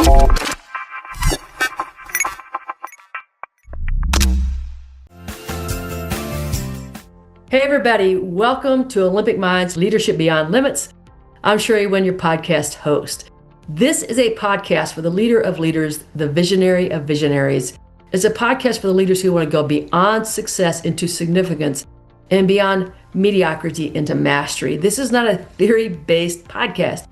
Hey everybody, welcome to Olympic Minds Leadership Beyond Limits. I'm Sherry Winn, your podcast host. This is a podcast for the leader of leaders, the visionary of visionaries. It's a podcast for the leaders who want to go beyond success into significance and beyond mediocrity into mastery. This is not a theory-based podcast.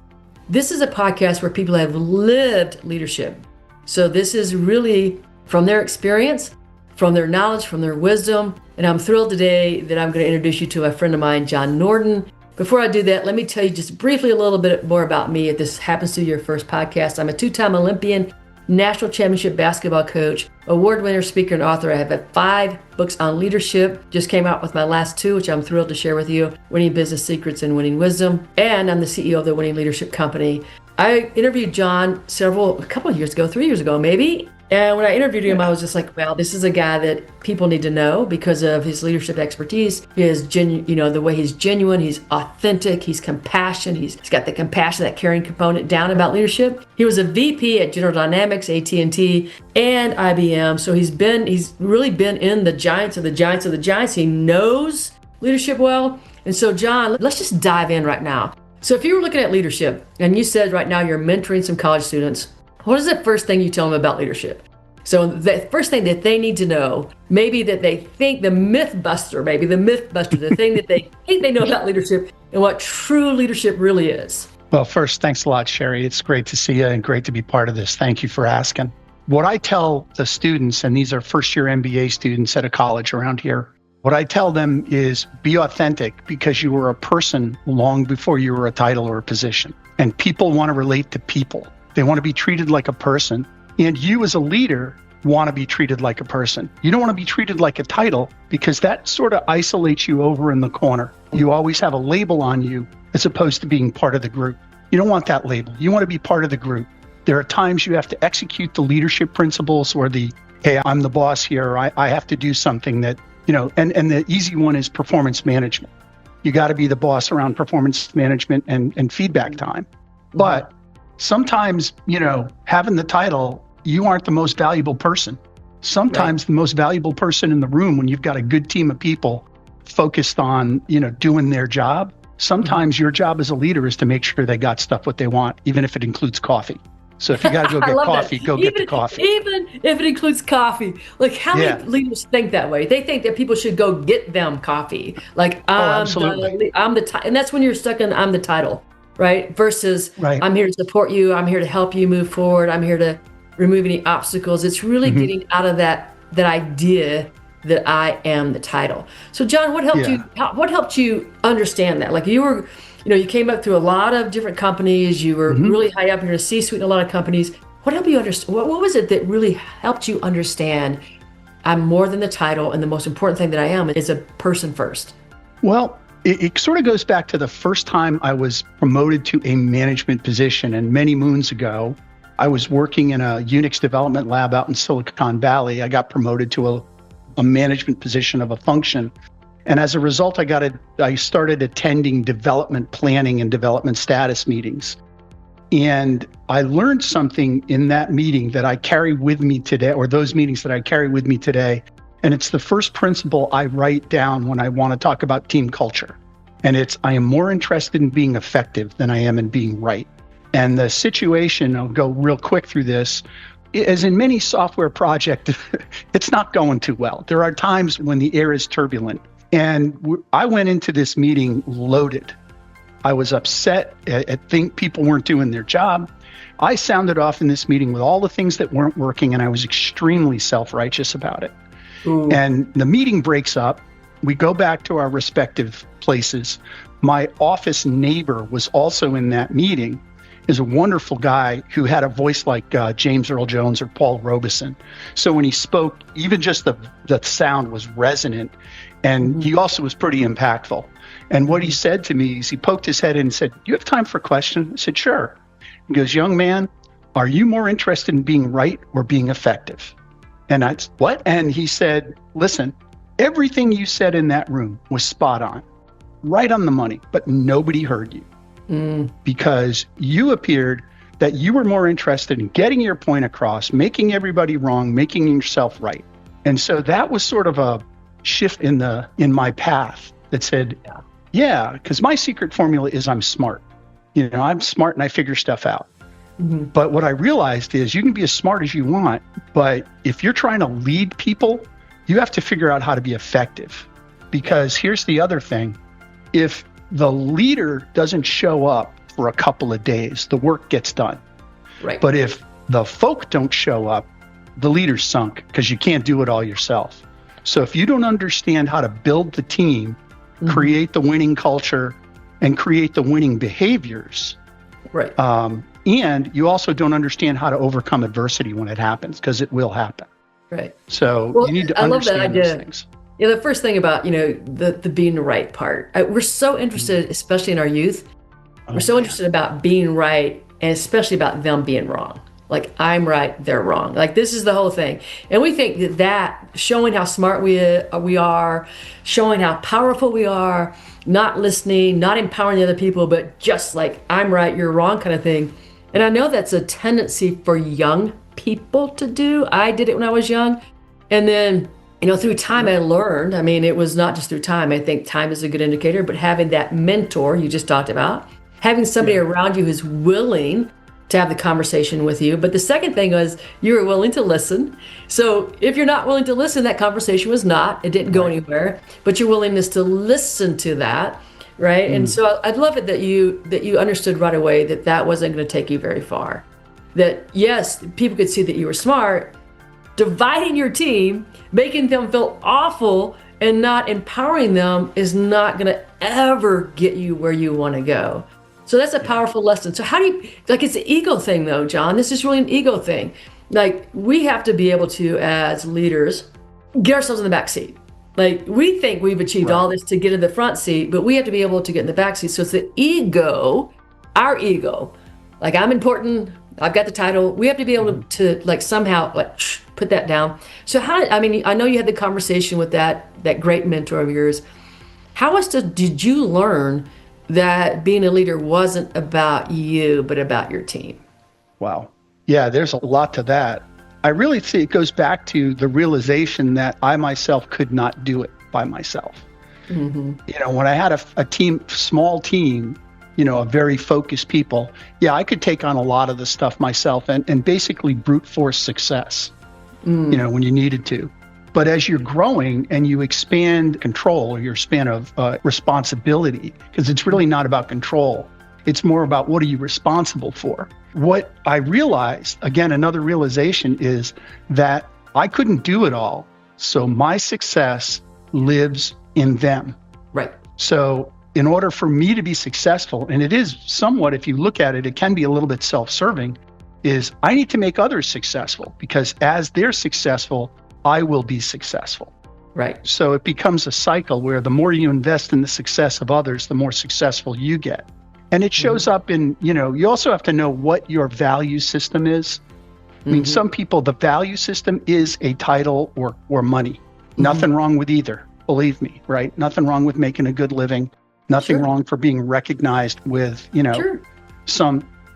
This is a podcast where people have lived leadership. So this is really from their experience, from their knowledge, from their wisdom. And I'm thrilled today that I'm going to introduce you to a friend of mine, John Nordon. Before I do that, let me tell you just briefly a little bit more about me if this happens to be your first podcast. I'm a two-time Olympian, national championship basketball coach, award winner, speaker, and author. I have had 5 books on leadership. Just came out with my last 2, which I'm thrilled to share with you, Winning Business Secrets and Winning Wisdom. And I'm the CEO of the Winning Leadership Company. I interviewed John a couple of years ago, 3 years ago maybe. And when I interviewed him, I was just like, well, this is a guy that people need to know because of his leadership expertise, the way he's genuine, he's authentic, he's compassionate, he's got the compassion, that caring component down about leadership. He was a VP at General Dynamics, AT&T, and IBM. So he's really been in the giants of the giants of the giants. He knows leadership well. And so, John, let's just dive in right now. So if you were looking at leadership and you said right now you're mentoring some college students, what is the first thing you tell them about leadership? So the first thing that they need to know, maybe that they think the thing that they think they know about leadership and what true leadership really is. Well, first, thanks a lot, Sherry. It's great to see you and great to be part of this. Thank you for asking. What I tell the students, and these are first-year MBA students at a college around here, what I tell them is be authentic because you were a person long before you were a title or a position. And people want to relate to people. They want to be treated like a person. And you as a leader want to be treated like a person. You don't want to be treated like a title because that sort of isolates you over in the corner. You always have a label on you as opposed to being part of the group. You don't want that label. You want to be part of the group. There are times you have to execute the leadership principles or hey, I'm the boss here. I have to do something that, and the easy one is performance management. You got to be the boss around performance management and feedback time. But sometimes, having the title, you aren't the most valuable person. Sometimes the most valuable person in the room, when you've got a good team of people focused on, doing their job, sometimes your job as a leader is to make sure they got stuff what they want, even if it includes coffee. So if you got to go get coffee, get the coffee. Even if it includes coffee. Like how many leaders think that way? They think that people should go get them coffee. Like, absolutely. And that's when you're stuck in I'm the title. Right? Versus I'm here to support you. I'm here to help you move forward. I'm here to remove any obstacles. It's really getting out of that idea that I am the title. So John, what helped you? What helped you understand that? Like you came up through a lot of different companies. You were really high up in the C-suite in a lot of companies. What helped you understand? What was it that really helped you understand I'm more than the title, and the most important thing that I am is a person first? Well, it sort of goes back to the first time I was promoted to a management position. And many moons ago, I was working in a Unix development lab out in Silicon Valley. I got promoted to a management position of a function. And as a result, I started attending development planning and development status meetings. And I learned something in that meeting that I carry with me today, or those meetings that I carry with me today. And it's the first principle I write down when I want to talk about team culture. And it's, I am more interested in being effective than I am in being right. And the situation, I'll go real quick through this, as in many software projects, it's not going too well. There are times when the air is turbulent. And I went into this meeting loaded. I was upset. I think people weren't doing their job. I sounded off in this meeting with all the things that weren't working, and I was extremely self-righteous about it. Ooh. And the meeting breaks up. We go back to our respective places. My office neighbor was also in that meeting. Is a wonderful guy who had a voice like James Earl Jones or Paul Robeson. So when he spoke, even just the sound was resonant. And he also was pretty impactful. And what he said to me is he poked his head in and said, "You have time for a question?" I said, "Sure." He goes, "Young man, are you more interested in being right or being effective?" And I said, "What?" And he said, "Listen, everything you said in that room was spot on, right on the money, but nobody heard you. Because you appeared that you were more interested in getting your point across, making everybody wrong, making yourself right. And so that was sort of a shift in my path that said, yeah, because my secret formula is I'm smart. I'm smart and I figure stuff out. Mm-hmm. But what I realized is you can be as smart as you want, but if you're trying to lead people, you have to figure out how to be effective. Because here's the other thing. If the leader doesn't show up for a couple of days, the work gets done. Right. But if the folk don't show up, the leader's sunk because you can't do it all yourself. So if you don't understand how to build the team, create the winning culture, and create the winning behaviors, right. And you also don't understand how to overcome adversity when it happens, because it will happen. Right. So you need to understand those things. Yeah, the first thing about, the being right part. We're so interested, especially in our youth, we're so interested about being right, and especially about them being wrong. Like, I'm right, they're wrong. Like, this is the whole thing. And we think that showing how smart we are, showing how powerful we are, not listening, not empowering the other people, but just like, I'm right, you're wrong kind of thing. And I know that's a tendency for young people to do. I did it when I was young. And then, through time I learned, it was not just through time. I think time is a good indicator, but having that mentor you just talked about, having somebody around you who's willing to have the conversation with you. But the second thing was you were willing to listen. So if you're not willing to listen, that conversation was it didn't go anywhere, but your willingness to listen to that, right? And so I'd love it that you understood right away that wasn't going to take you very far. That yes, people could see that you were smart, dividing your team, making them feel awful and not empowering them is not going to ever get you where you want to go. So that's a powerful lesson. So how do you, it's an ego thing though, John, this is really an ego thing. Like, we have to be able to, as leaders, get ourselves in the back seat. Like, we think we've achieved all this to get in the front seat, but we have to be able to get in the back seat. So it's the ego, our ego, like, I'm important, I've got the title. We have to be able to somehow put that down. So I know you had the conversation with that great mentor of yours. How else did you learn that being a leader wasn't about you, but about your team? Wow. Yeah, there's a lot to that. I really see it goes back to the realization that I myself could not do it by myself. Mm-hmm. When I had a small team, a very focused people, I could take on a lot of the stuff myself and basically brute force success, when you needed to. But as you're growing and you expand control or your span of responsibility, because it's really not about control, it's more about what are you responsible for. What I realized, again, another realization is that I couldn't do it all. So my success lives in them. Right. So in order for me to be successful, and it is somewhat, if you look at it, it can be a little bit self-serving, is I need to make others successful, because as they're successful, I will be successful. Right. So it becomes a cycle where the more you invest in the success of others, the more successful you get. And it shows up in, you also have to know what your value system is. I mean, some people, the value system is a title or money. Nothing wrong with either, believe me, right? Nothing wrong with making a good living. Nothing wrong for being recognized with,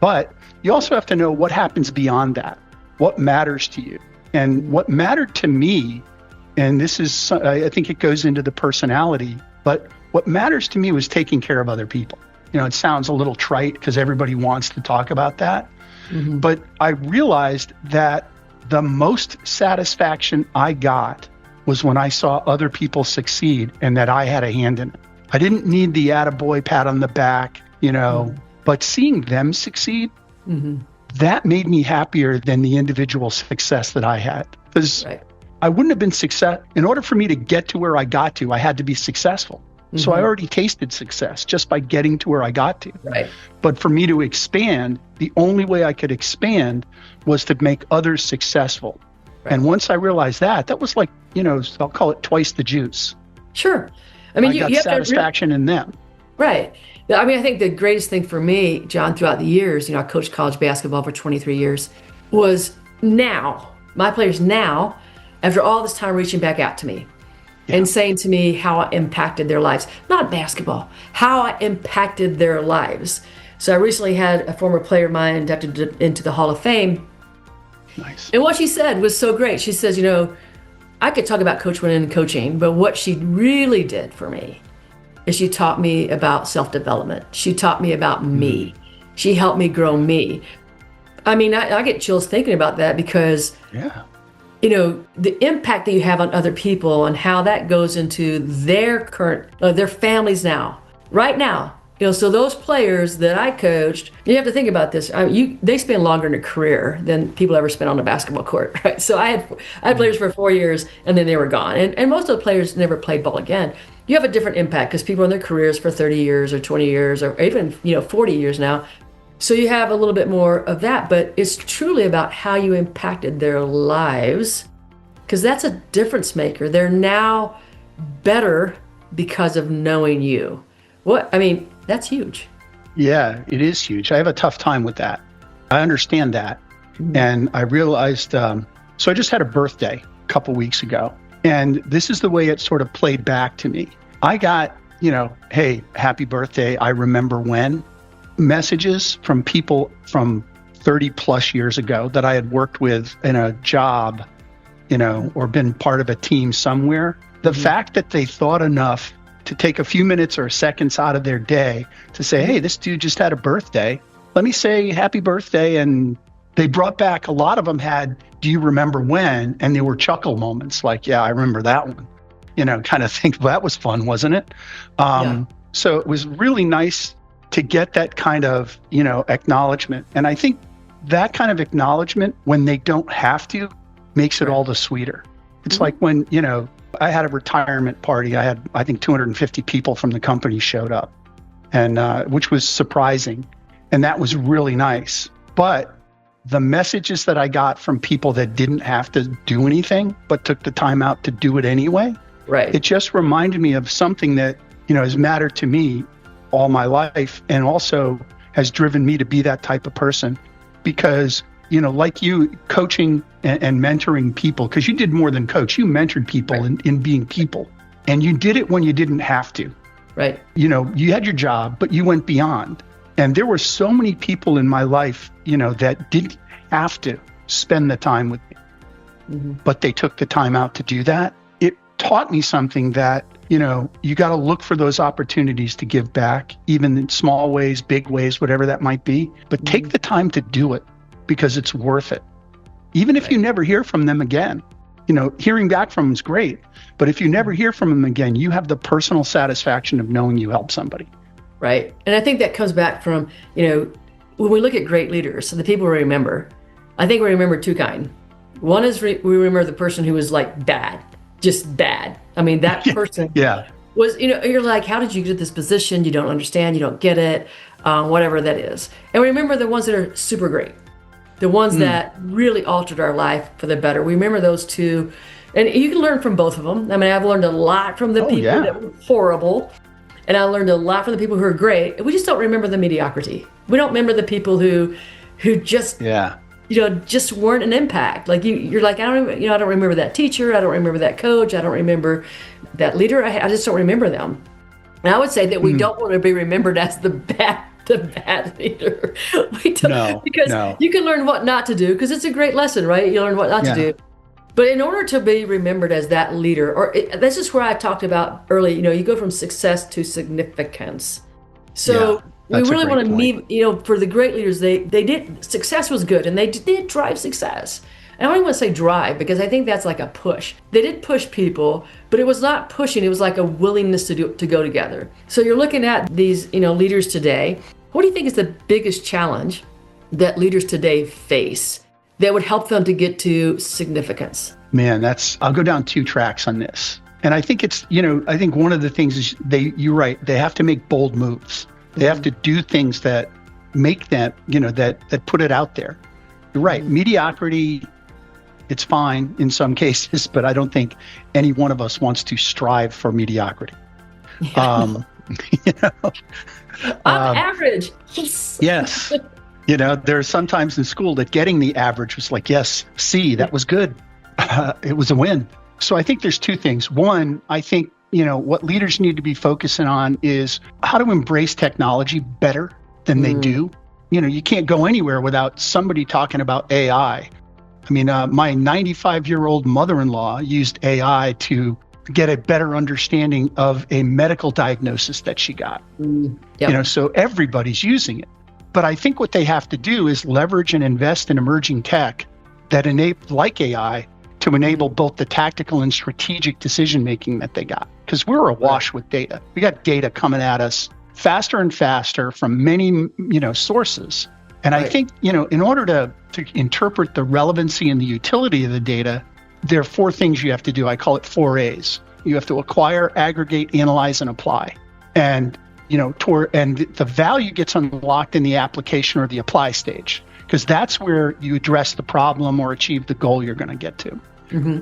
but you also have to know what happens beyond that, what matters to you. And what mattered to me, and this is, I think it goes into the personality, but what matters to me was taking care of other people. It sounds a little trite because everybody wants to talk about that. But I realized that the most satisfaction I got was when I saw other people succeed and that I had a hand in it. I didn't need the attaboy pat on the back, but seeing them succeed, that made me happier than the individual success that I had. Because I wouldn't have been success. In order for me to get to where I got to, I had to be successful. So I already tasted success just by getting to where I got to. Right. But for me to expand, the only way I could expand was to make others successful. Right. And once I realized that was like, I'll call it twice the juice. Sure. I got satisfaction in them. Right. I think the greatest thing for me, John, throughout the years, I coached college basketball for 23 years, was my players now, after all this time, reaching back out to me and saying to me how I impacted their lives. Not basketball, how I impacted their lives. So I recently had a former player of mine inducted into the Hall of Fame. Nice. And what she said was so great. She says, I could talk about Coach Winn and coaching, but what she really did for me is she taught me about self-development. She taught me about me. She helped me grow me. I mean, I get chills thinking about that because, the impact that you have on other people and how that goes into their their families now, right now. So those players that I coached, you have to think about this. They spend longer in a career than people ever spend on a basketball court, right? So I had players for 4 years and then they were gone. And most of the players never played ball again. You have a different impact because people are in their careers for 30 years or 20 years or even, 40 years now. So you have a little bit more of that, but it's truly about how you impacted their lives because that's a difference maker. They're now better because of knowing you. That's huge. Yeah, it is huge. I have a tough time with that. I understand that. And I realized, so I just had a birthday a couple weeks ago. And this is the way it sort of played back to me. I got, hey, happy birthday. I remember when messages from people from 30 plus years ago that I had worked with in a job, or been part of a team somewhere. The fact that they thought enough to take a few minutes or seconds out of their day to say, hey, this dude just had a birthday. Let me say happy birthday. And they brought back, a lot of them had, do you remember when? And they were chuckle moments like, yeah, I remember that one. Kind of think, well, that was fun, wasn't it? So it was really nice to get that kind of, acknowledgement. And I think that kind of acknowledgement when they don't have to makes it all the sweeter. It's like when, I had a retirement party. I had, I think 250 people from the company showed up, and which was surprising. And that was really nice. But the messages that I got from people that didn't have to do anything, but took the time out to do it anyway, it just reminded me of something that, has mattered to me all my life and also has driven me to be that type of person. Because like you, coaching and mentoring people, because you did more than coach, you mentored people in being people. And you did it when you didn't have to. Right. You had your job, but you went beyond. And there were so many people in my life, that didn't have to spend the time with me, but they took the time out to do that. It taught me something that, you got to look for those opportunities to give back, even in small ways, big ways, whatever that might be. But take the time to do it because it's worth it. Even if you never hear from them again, hearing back from them is great. But if you never hear from them again, you have the personal satisfaction of knowing you helped somebody. Right. And I think that comes back from, when we look at great leaders, so the people we remember, I think we remember two kind. One is we remember the person who was like bad, just bad. I mean, that person was, you're like, how did you get this position? You don't understand. You don't get it, whatever that is. And we remember the ones that are super great, the ones that really altered our life for the better. We remember those two. And you can learn from both of them. I mean, I've learned a lot from the people that were horrible. And I learned a lot from the people who are great. We just don't remember the mediocrity. We don't remember the people who just, just weren't an impact. Like you're like, I don't remember that teacher. I don't remember that coach. I don't remember that leader. I just don't remember them. And I would say that we don't want to be remembered as the bad leader. We don't, because you can learn what not to do, because it's a great lesson, right? You learn what not to do. But in order to be remembered as that leader, this is where I talked about early, you go from success to significance. So we really want to meet, for the great leaders, they did, success was good and they did drive success. I don't even want to say drive, because I think that's like a push. They did push people, but it was not pushing. It was like a willingness to go together. So you're looking at these, leaders today. What do you think is the biggest challenge that leaders today face that would help them to get to significance? Man, I'll go down two tracks on this. And I think it's, I think one of the things is you're right. They have to make bold moves. They have to do things that make them, that put it out there. You're right. Mediocrity, it's fine in some cases, but I don't think any one of us wants to strive for mediocrity. I'm average. Yes. There are sometimes in school that getting the average was like, yes, C, that was good. It was a win. So I think there's two things. One, I think, what leaders need to be focusing on is how to embrace technology better than they do. You can't go anywhere without somebody talking about AI. I mean, my 95-year-old mother-in-law used AI to get a better understanding of a medical diagnosis that she got. Yep. So everybody's using it. But I think what they have to do is leverage and invest in emerging tech that enable, like AI, to enable both the tactical and strategic decision-making that they got. Because we're awash with data. We got data coming at us faster and faster from many, sources. And I think, in order to interpret the relevancy and the utility of the data, there are four things you have to do. I call it 4 A's. You have to acquire, aggregate, analyze, and apply. And, and the value gets unlocked in the application or the apply stage, because that's where you address the problem or achieve the goal you're going to get to.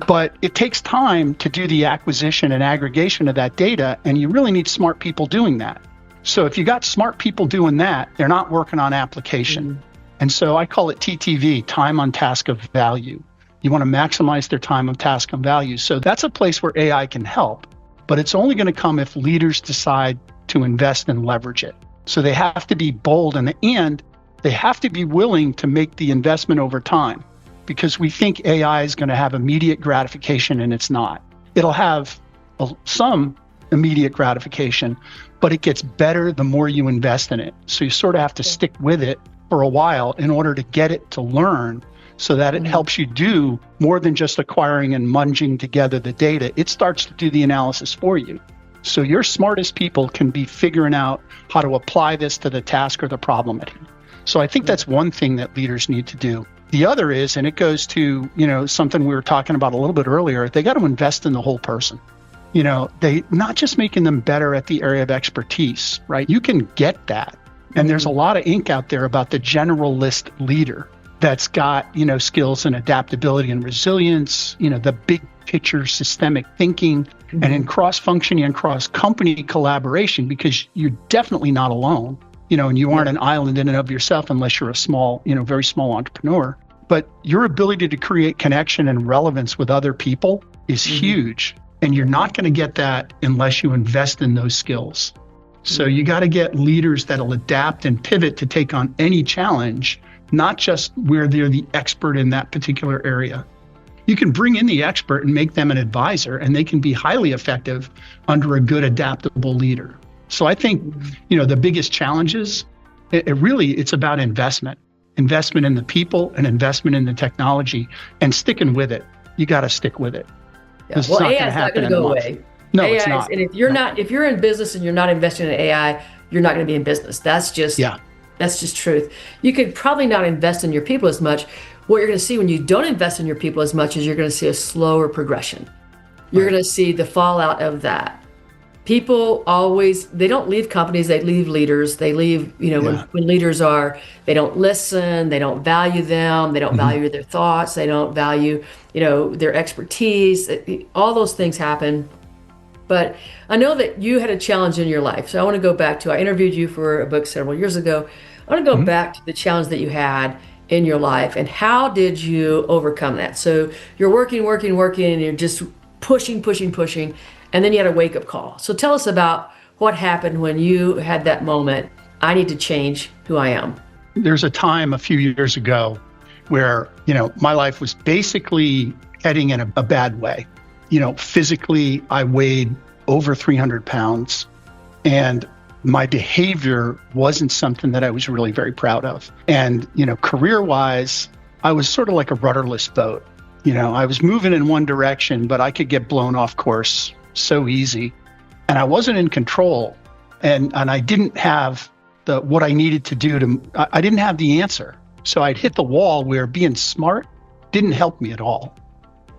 But it takes time to do the acquisition and aggregation of that data, and you really need smart people doing that. So if you got smart people doing that, they're not working on application. And so I call it TTV, time on task of value. You want to maximize their time on task and value. So that's a place where AI can help, but it's only going to come if leaders decide to invest and leverage it. So they have to be bold, and they have to be willing to make the investment over time, because we think AI is going to have immediate gratification, and it's not. It'll have some immediate gratification, but it gets better the more you invest in it. So you sort of have to stick with it for a while in order to get it to learn, so that it helps you do more than just acquiring and munging together the data. It starts to do the analysis for you. So your smartest people can be figuring out how to apply this to the task or the problem at hand. So I think that's one thing that leaders need to do. The other is, and it goes to, something we were talking about a little bit earlier, they got to invest in the whole person. They not just making them better at the area of expertise, right? You can get that. And there's a lot of ink out there about the generalist leader that's got, skills and adaptability and resilience, the big picture systemic thinking, and in cross-functioning and cross-company collaboration, because you're definitely not alone, and you aren't an island in and of yourself unless you're a small, very small entrepreneur. But your ability to create connection and relevance with other people is huge. And you're not going to get that unless you invest in those skills. So you got to get leaders that'll adapt and pivot to take on any challenge, not just where they're the expert in that particular area. You can bring in the expert and make them an advisor, and they can be highly effective under a good, adaptable leader. So I think, the biggest challenges, it's about investment in the people and investment in the technology, and sticking with it. You got to stick with it. Yeah. Well, AI is not going to go away. No, AI it's not. And if you're in business and you're not investing in AI, you're not going to be in business. That's just truth. You could probably not invest in your people as much. What you're going to see when you don't invest in your people as much is you're going to see a slower progression. You're going to see the fallout of that. People they don't leave companies, they leave leaders. They leave, when leaders they don't listen, they don't value them, they don't value their thoughts, they don't value, their expertise. All those things happen. But I know that you had a challenge in your life. So I want to go back to, I interviewed you for a book several years ago. I want to go back to the challenge that you had in your life, and how did you overcome that? So you're working, and you're just pushing, and then you had a wake-up call. So tell us about what happened when you had that moment. I need to change who I am. There's a time a few years ago where, my life was basically heading in a bad way. Physically, I weighed over 300 pounds, and my behavior wasn't something that I was really very proud of. And, career-wise, I was sort of like a rudderless boat. I was moving in one direction, but I could get blown off course so easy. And I wasn't in control. And I didn't have what I needed to do I didn't have the answer. So I'd hit the wall where being smart didn't help me at all.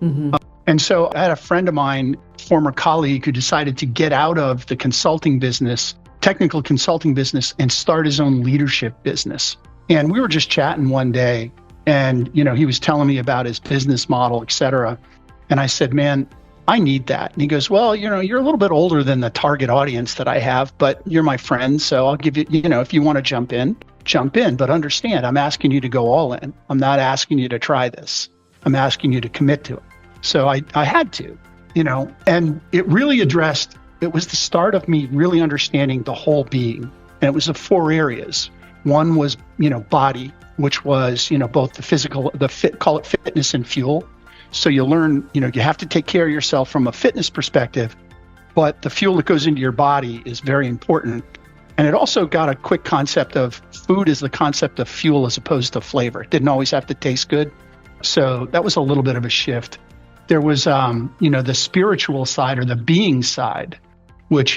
And so I had a friend of mine, former colleague, who decided to get out of the consulting business, technical consulting business, and start his own leadership business. And we were just chatting one day, and he was telling me about his business model, et cetera. And I said, man, I need that. And he goes, well, you're a little bit older than the target audience that I have, but you're my friend. So I'll give you, if you want to jump in, but understand, I'm asking you to go all in. I'm not asking you to try this. I'm asking you to commit to it. So I had to, and it really it was the start of me really understanding the whole being. And it was the 4 areas. One was, body, which was, both the physical, call it fitness and fuel. So you learn, you have to take care of yourself from a fitness perspective, but the fuel that goes into your body is very important. And it also got a quick concept of food as the concept of fuel as opposed to flavor. It didn't always have to taste good. So that was a little bit of a shift. There was, the spiritual side or the being side, which,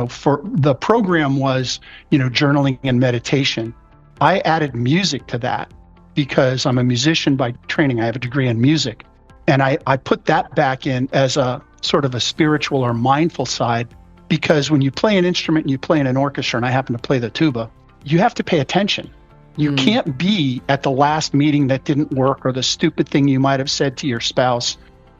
for the program was, journaling and meditation. I added music to that because I'm a musician by training. I have a degree in music. And I put that back in as a sort of a spiritual or mindful side, because when you play an instrument and you play in an orchestra, and I happen to play the tuba, you have to pay attention. You can't be at the last meeting that didn't work, or the stupid thing you might have said to your spouse,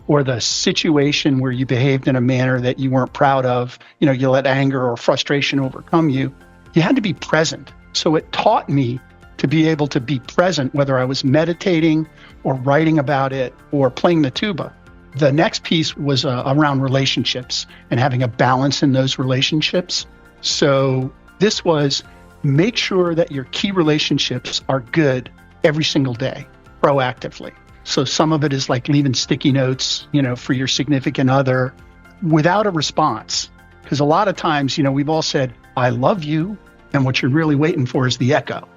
or the situation where you behaved in a manner that you weren't proud of. You let anger or frustration overcome you. You had to be present. So it taught me to be able to be present, whether I was meditating or writing about it or playing the tuba. The next piece was around relationships and having a balance in those relationships. So this was make sure that your key relationships are good every single day, proactively. So some of it is like leaving sticky notes, for your significant other without a response. Because a lot of times, we've all said, I love you. And what you're really waiting for is the echo.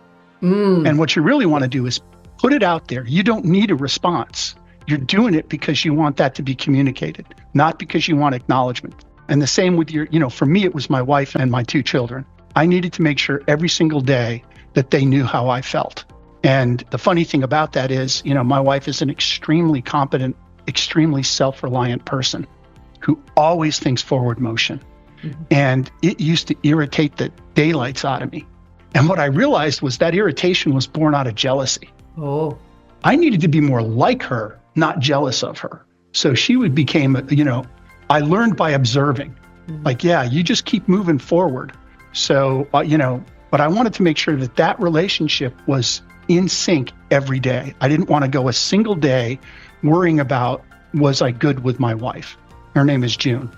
And what you really want to do is put it out there. You don't need a response. You're doing it because you want that to be communicated, not because you want acknowledgement. And the same with your, for me, it was my wife and my 2 children. I needed to make sure every single day that they knew how I felt. And the funny thing about that is, my wife is an extremely competent, extremely self-reliant person who always thinks forward motion. And it used to irritate the daylights out of me. And what I realized was that irritation was born out of jealousy. Oh. I needed to be more like her, not jealous of her. So she became, I learned by observing. Like, yeah, you just keep moving forward. So, but I wanted to make sure that relationship was in sync every day. I didn't want to go a single day worrying about, was I good with my wife? Her name is June.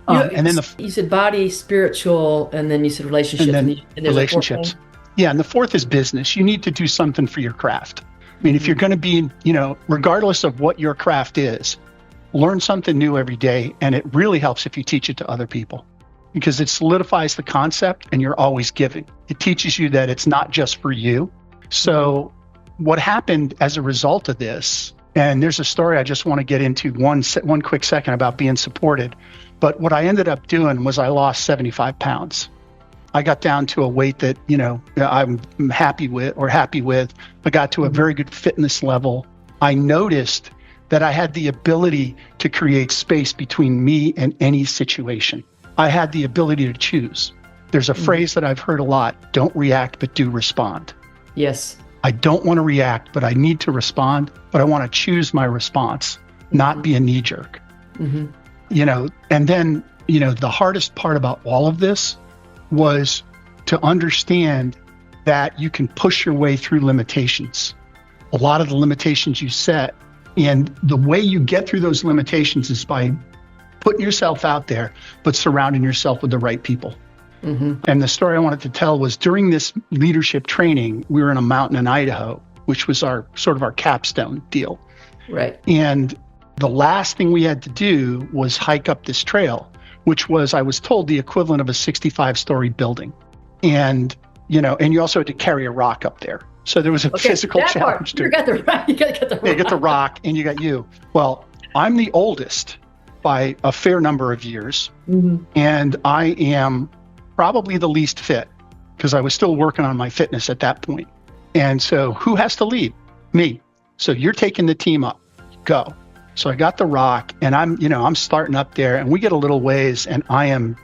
And then you said body, spiritual, and then you said relationships. And then relationships. Yeah, and the fourth is business. You need to do something for your craft. I mean, if you're going to be, regardless of what your craft is, learn something new every day. And it really helps if you teach it to other people, because it solidifies the concept and you're always giving. It teaches you that it's not just for you. So what happened as a result of this, and there's a story I just want to get into one quick second about being supported. But what I ended up doing was I lost 75 pounds. I got down to a weight that, I'm happy with. I got to a very good fitness level. I noticed that I had the ability to create space between me and any situation. I had the ability to choose. There's a phrase that I've heard a lot: don't react, but do respond. Yes. I don't want to react, but I need to respond, but I want to choose my response, not be a knee jerk. And then, the hardest part about all of this was to understand that you can push your way through limitations. A lot of the limitations you set, and the way you get through those limitations is by putting yourself out there, but surrounding yourself with the right people. And the story I wanted to tell was during this leadership training, we were in a mountain in Idaho, which was our capstone deal. Right. And the last thing we had to do was hike up this trail, which was, I was told, the equivalent of a 65-story building. And, and you also had to carry a rock up there. So there was a physical challenge too. You got the rock. You got the rock. You get the rock and you got you. Well, I'm the oldest by a fair number of years. And I am probably the least fit because I was still working on my fitness at that point. And so who has to lead? Me. So you're taking the team up. Go. So I got the rock and I'm starting up there and we get a little ways and I am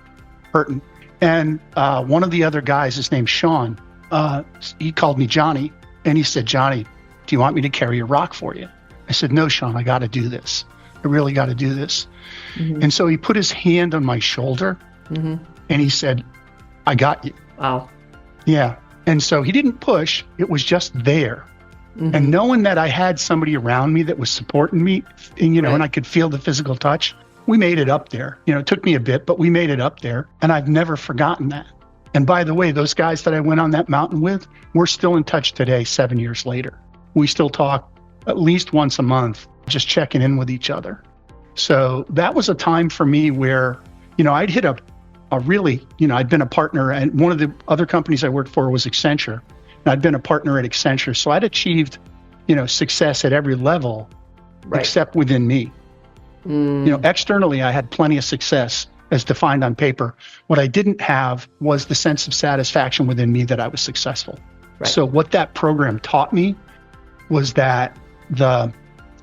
hurting. And one of the other guys, his name's Sean, he called me Johnny and he said, Johnny, do you want me to carry a rock for you? I said, no, Sean, I got to do this. I really got to do this. And so he put his hand on my shoulder and he said, I got you. Wow. Yeah. And so he didn't push. It was just there. And knowing that I had somebody around me that was supporting me, and, and I could feel the physical touch, we made it up there. It took me a bit, but we made it up there. And I've never forgotten that. And by the way, those guys that I went on that mountain with, we're still in touch today, 7 years later. We still talk at least once a month, just checking in with each other. So that was a time for me where, I'd hit a really, I'd been a partner, and one of the other companies I worked for was Accenture. And I'd been a partner at Accenture. So I'd achieved, success at every level, except within me. Externally, I had plenty of success as defined on paper. What I didn't have was the sense of satisfaction within me that I was successful. Right. So what that program taught me was that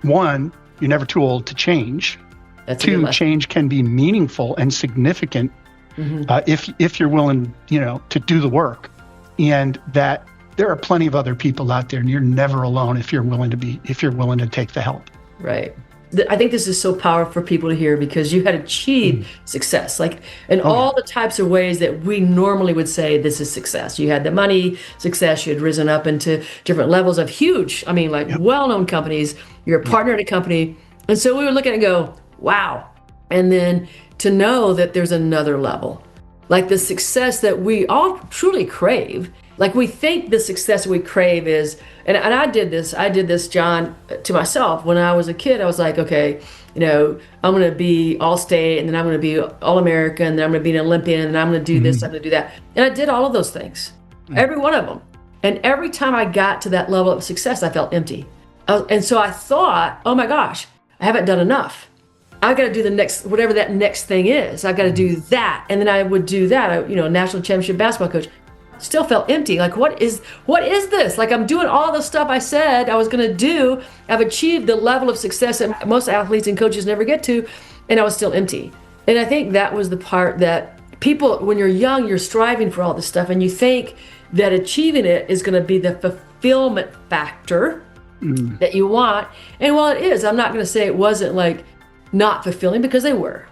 one, you're never too old to change. Two, change can be meaningful and significant if you're willing, to do the work, and that there are plenty of other people out there, and you're never alone if you're willing to take the help. Right. I think this is so powerful for people to hear, because you had achieved success, like in all the types of ways that we normally would say this is success. You had the money success, you had risen up into different levels of huge, well-known companies. You're a partner at a company. And so we would look at it and go, wow. And then to know that there's another level, like the success that we all truly crave. Like we think the success we crave is, and I did this, John, to myself. When I was a kid, I was like, okay, I'm going to be All-State, and then I'm going to be All-American, and then I'm going to be an Olympian, and then I'm going to do this, I'm going to do that. And I did all of those things, every one of them. And every time I got to that level of success, I felt empty. And so I thought, oh my gosh, I haven't done enough. I've got to do the next, whatever that next thing is. I've got to do that. And then I would do that. National championship basketball coach. Still felt empty. Like, what is this? Like, I'm doing all the stuff I said I was going to do. I've achieved the level of success that most athletes and coaches never get to, and I was still empty. And I think that was the part that people, when you're young, you're striving for all this stuff, and you think that achieving it is going to be the fulfillment factor that you want. And while it is, I'm not going to say it wasn't like not fulfilling, because they were.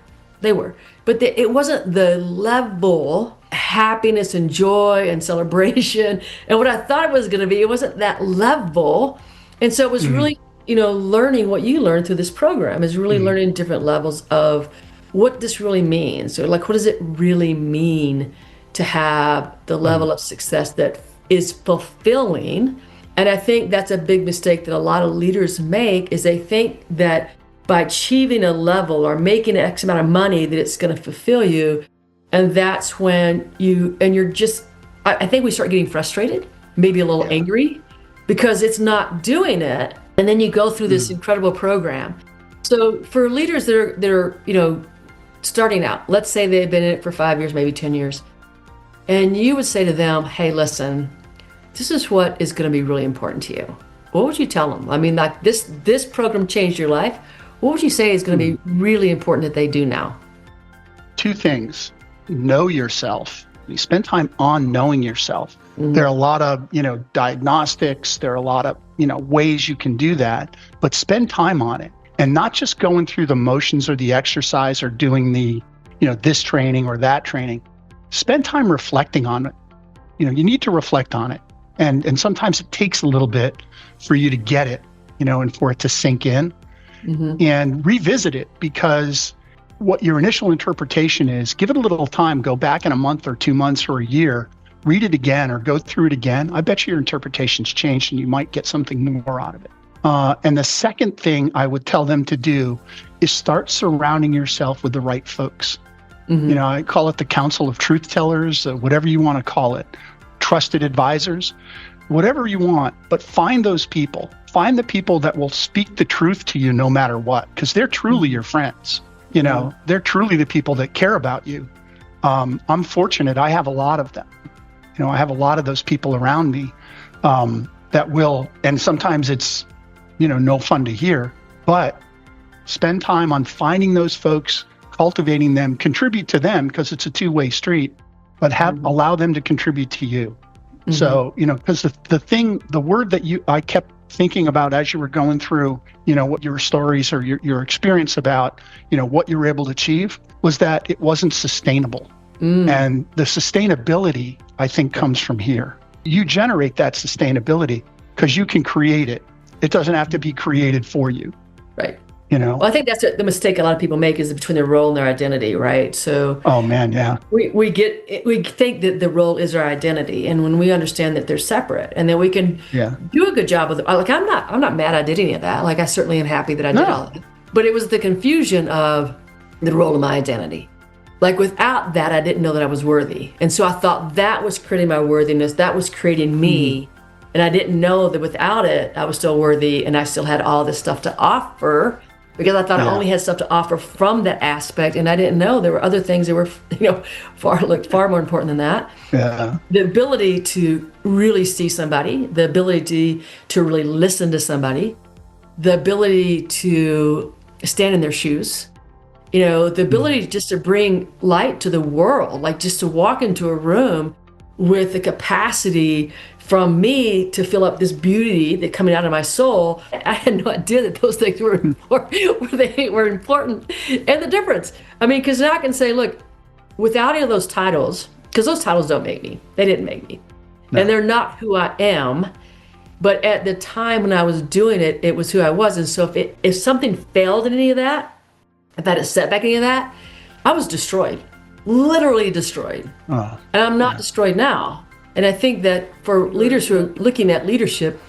But it wasn't the level happiness and joy and celebration and what I thought it was going to be. It wasn't that level. And so it was really, learning what you learned through this program is really learning different levels of what this really means. So like, what does it really mean to have the level of success that is fulfilling? And I think that's a big mistake that a lot of leaders make, is they think that by achieving a level or making X amount of money that it's going to fulfill you. And that's when I think we start getting frustrated, maybe a little angry, because it's not doing it. And then you go through this incredible program. So for leaders that are starting out, let's say they've been in it for 5 years, maybe 10 years, and you would say to them, hey, listen, this is what is going to be really important to you. What would you tell them? I mean, like this program changed your life. What would you say is going to be really important that they do now? Two things. Know yourself. You spend time on knowing yourself. There are a lot of, diagnostics. There are a lot of, ways you can do that, but spend time on it, and not just going through the motions or the exercise or doing the, this training or that training. Spend time reflecting on it. You need to reflect on it. And sometimes it takes a little bit for you to get it, and for it to sink in. And revisit it, because what your initial interpretation is, give it a little time, go back in a month or 2 months or a year, read it again or go through it again. I bet you your interpretation's changed and you might get something more out of it. And the second thing I would tell them to do is start surrounding yourself with the right folks. I call it the council of truth tellers, whatever you want to call it, trusted advisors, whatever you want, but find those people. Find the people that will speak the truth to you no matter what, because they're truly your friends. They're truly the people that care about you. I'm fortunate. I have a lot of them. I have a lot of those people around me that will, and sometimes it's, no fun to hear, but spend time on finding those folks, cultivating them, contribute to them, because it's a two-way street, but allow them to contribute to you. So, because the word that I kept thinking about as you were going through, what your stories or your experience about, what you were able to achieve, was that it wasn't sustainable. And the sustainability, I think, comes from here. You generate that sustainability because you can create it. It doesn't have to be created for you. Right. Well, I think that's the mistake a lot of people make is between their role and their identity, right? So, Oh man, yeah. we think that the role is our identity, and when we understand that they're separate, and then we can do a good job with it. Like I'm not mad I did any of that. Like I certainly am happy that I did all of it. But it was the confusion of the role of my identity. Like without that, I didn't know that I was worthy, and so I thought that was creating my worthiness. That was creating me, and I didn't know that without it, I was still worthy, and I still had all this stuff to offer. Because I thought I only had stuff to offer from that aspect, and I didn't know there were other things that were, far more important than that. Yeah. The ability to really see somebody, the ability to really listen to somebody, the ability to stand in their shoes, the ability just to bring light to the world, like just to walk into a room with the capacity from me to fill up this beauty that coming out of my soul. I had no idea that those things were important, they were important. And the difference, because now I can say, look, without any of those titles, because those titles don't make me, they didn't make me. No. And they're not who I am. But at the time when I was doing it, it was who I was. And so if something failed in any of that, if I had a setback in any of that, I was destroyed, literally destroyed. And I'm not destroyed now. And I think that for leaders who are looking at leadership,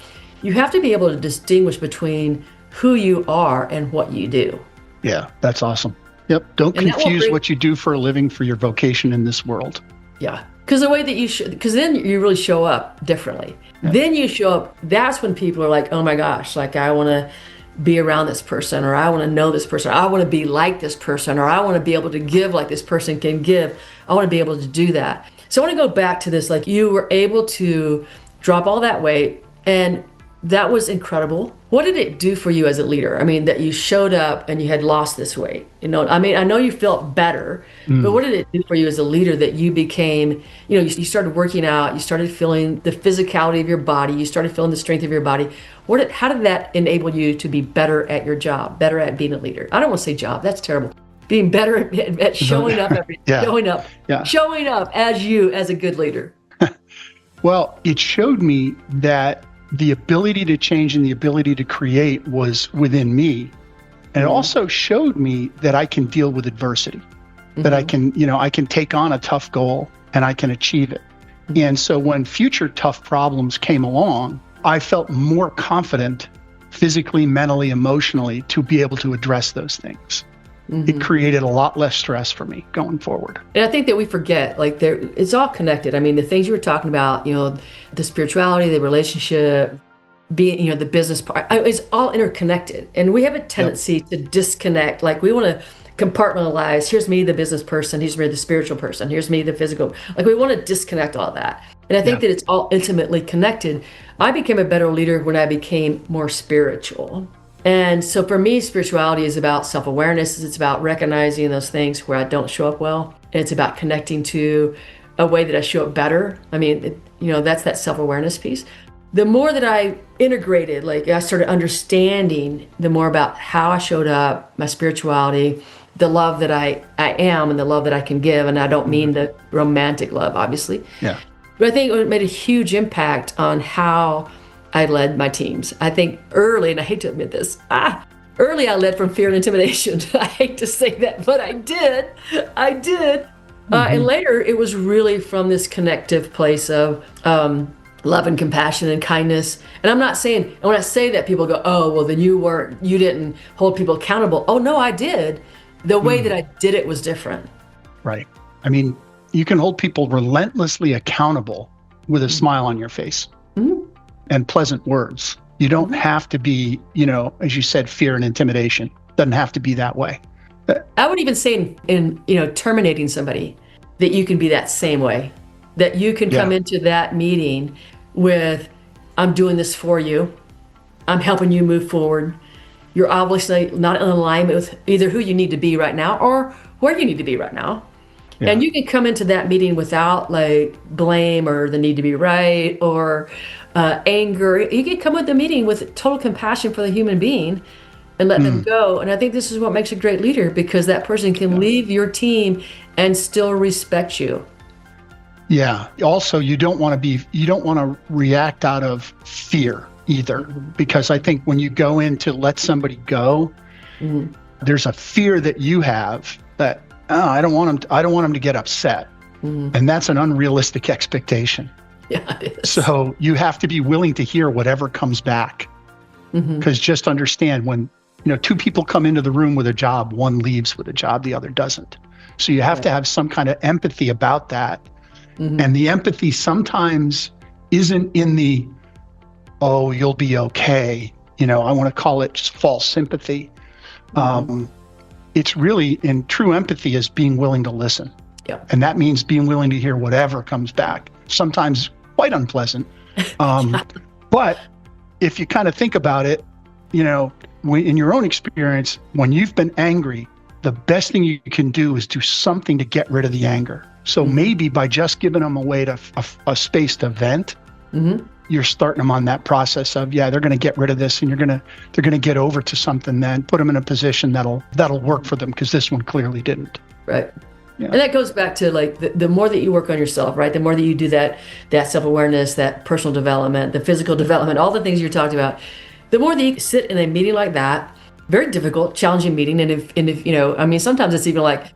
you have to be able to distinguish between who you are and what you do. Yeah, that's awesome. Yep. Don't confuse what you do for a living for your vocation in this world. Yeah. Because the way that because then you really show up differently. Yeah. Then you show up, that's when people are like, oh my gosh, like I want to be around this person, or I want to know this person, or I want to be like this person, or I want to be able to give like this person can give. I want to be able to do that. So I want to go back to this, like you were able to drop all that weight, and that was incredible. What did it do for you as a leader? That you showed up and you had lost this weight. I know you felt better, but what did it do for you as a leader that you became, you started working out, you started feeling the physicality of your body, you started feeling the strength of your body. How did that enable you to be better at your job, better at being a leader? I don't want to say job, that's terrible. Being better at showing up showing up as you, as a good leader. Well, it showed me that the ability to change and the ability to create was within me. And it also showed me that I can deal with adversity, that I can take on a tough goal and I can achieve it. And so when future tough problems came along, I felt more confident physically, mentally, emotionally to be able to address those things. It created a lot less stress for me going forward. And I think that we forget, it's all connected. The things you were talking about, the spirituality, the relationship, being, the business part, it's all interconnected. And we have a tendency to disconnect. Like we want to compartmentalize. Here's me, the business person. Here's me, the spiritual person. Here's me, the physical. Like we want to disconnect all that. And I think that it's all intimately connected. I became a better leader when I became more spiritual. And so for me, spirituality is about self-awareness. It's about recognizing those things where I don't show up well. And it's about connecting to a way that I show up better. That's that self-awareness piece. The more that I integrated, I started understanding the more about how I showed up, my spirituality, the love that I am and the love that I can give. And I don't mean the romantic love, obviously. Yeah. But I think it made a huge impact on how I led my teams. I think early, and I hate to admit this, early I led from fear and intimidation. I hate to say that, but I did. And later it was really from this connective place of love and compassion and kindness. And I'm not saying, and when I say that, people go, oh, well then you didn't hold people accountable. Oh no, I did. The way that I did it was different. Right. You can hold people relentlessly accountable with a smile on your face. And pleasant words. You don't have to be, as you said, fear and intimidation. Doesn't have to be that way. I would even say in terminating somebody, that you can be that same way. That you can come into that meeting with, I'm doing this for you. I'm helping you move forward. You're obviously not in alignment with either who you need to be right now or where you need to be right now. Yeah. And you can come into that meeting without blame or the need to be right or anger. You can come with the meeting with total compassion for the human being and let them go. And I think this is what makes a great leader, because that person can leave your team and still respect you. Yeah. Also, you don't want to react out of fear either, because I think when you go in to let somebody go, Mm-hmm. There's a fear that you have that, I don't want them to get upset. Mm-hmm. And that's an unrealistic expectation. Yeah, it is. So you have to be willing to hear whatever comes back. Because just understand, when two people come into the room with a job, one leaves with a job, the other doesn't. So you have to have some kind of empathy about that. Mm-hmm. And the empathy sometimes isn't in the, oh, you'll be okay. I want to call it just false sympathy. It's really, in true empathy, is being willing to listen. Yeah. And that means being willing to hear whatever comes back, sometimes quite unpleasant. But if you kind of think about it, in your own experience, when you've been angry, the best thing you can do is do something to get rid of the anger. So maybe by just giving them a space to vent, you're starting them on that process of, they're going to get rid of this, and they're going to get over to something, then put them in a position that'll work for them, because this one clearly didn't. Right. Yeah. And that goes back to like the more that you work on yourself, right? The more that you do that self-awareness, that personal development, the physical development, all the things you're talking about, the more that you sit in a meeting like that, very difficult, challenging meeting. And if sometimes it's even like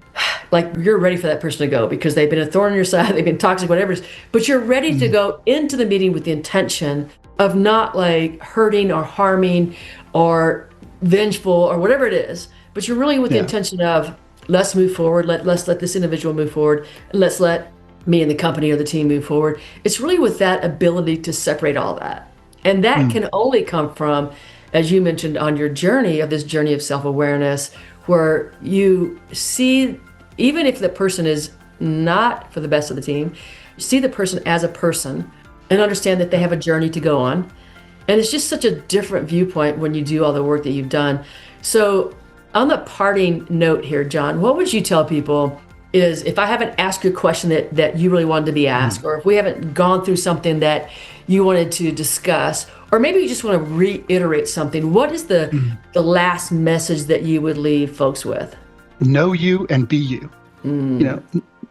you're ready for that person to go because they've been a thorn in your side, they've been toxic, whatever it is, but you're ready to go into the meeting with the intention of not like hurting or harming or vengeful or whatever it is, but you're really with the intention of, let's move forward. Let's let this individual move forward. And let's let me and the company or the team move forward. It's really with that ability to separate all that. And that can only come from, as you mentioned, on your journey of self-awareness, where you see, even if the person is not for the best of the team, see the person as a person and understand that they have a journey to go on. And it's just such a different viewpoint when you do all the work that you've done. So on the parting note here, John, what would you tell people is, if I haven't asked you a question that you really wanted to be asked, or if we haven't gone through something that you wanted to discuss, or maybe you just want to reiterate something, what is the last message that you would leave folks with? Know you and be you.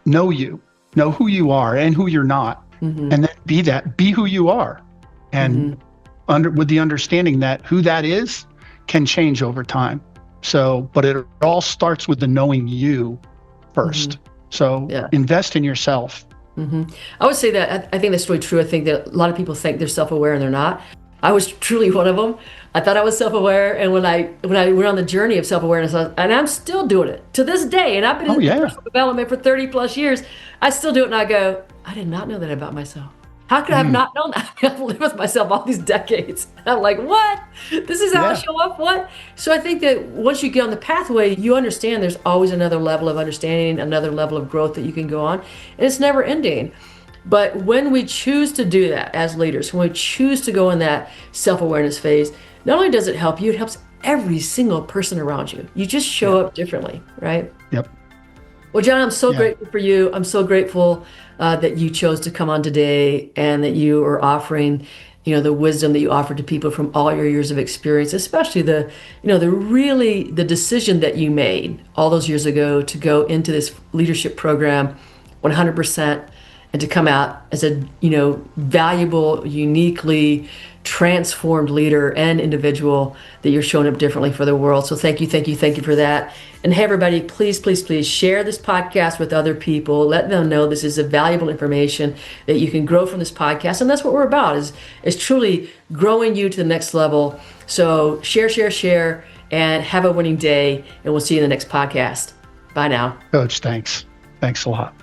Know you. Know who you are and who you're not. And then be who you are. And with the understanding that who that is can change over time. So, but it all starts with the knowing you first. So invest in yourself. I would say that I think that's really true. I think that a lot of people think they're self-aware and they're not. I was truly one of them. I thought I was self-aware, and when I went on the journey of self-awareness, and I'm still doing it to this day, and I've been in personal development for 30 plus years, I still do it, and I go, I did not know that about myself. How could I have not known that? I've lived with myself all these decades. And I'm like, what? This is how I show up? What? So I think that once you get on the pathway, you understand there's always another level of understanding, another level of growth that you can go on. And it's never ending. But when we choose to do that as leaders, when we choose to go in that self-awareness phase, not only does it help you, it helps every single person around you. You just show up differently, right? Yep. Well, John, I'm so grateful for you. I'm so grateful that you chose to come on today, and that you are offering, the wisdom that you offer to people from all your years of experience, especially the decision that you made all those years ago to go into this leadership program 100%, and to come out as a, valuable, uniquely transformed leader and individual, that you're showing up differently for the world. So thank you for that. And hey, everybody, please, please, please share this podcast with other people. Let them know this is a valuable information, that you can grow from this podcast. And that's what we're about, is truly growing you to the next level. So share, and have a winning day. And we'll see you in the next podcast. Bye now. Coach, thanks. Thanks a lot.